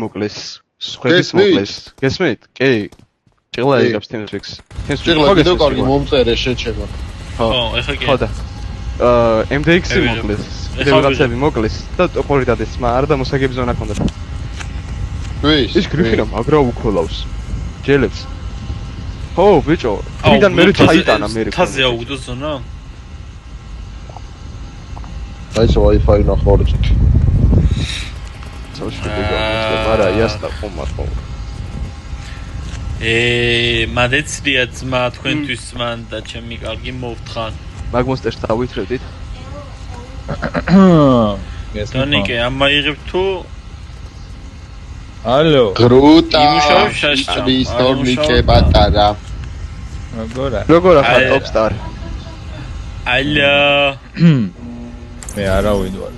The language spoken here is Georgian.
მოკლის. ხვების მოკლის. გესმით? კი. ჭილა იგებს TeamSpeak-ს. ჭილა კიდევ კარგი მომწერე შეჩება. ხო, ეხა კი. ხო და MDX-ი მოკლის. რაღაცები მოკლის და ტოპორი დადესმა არა და მოსაგები ზონა ქონდა. ის გრიფინა მაგრა უქოლავს. ჯელებს. ხო, ბიჭო, თვითონ მე ჩაიტანა მე. თაზე აუგდო ზონა? აი ეს Wi-Fi ნახორჭით. არა, იასტა ხომა ხო. მადეცრია ძმა თქვენთვის მან და ჩემი კარგი მოვთხან. მაგმოსტერს დავითრევდით? დონიკე, ამაიღებ თუ ალო. გრუტა. იმუშავ შაშჭა. ისტორნიკე პატარა. როგორ ახლა ტოპსტარ? ალო. მე არა ვიდვარ.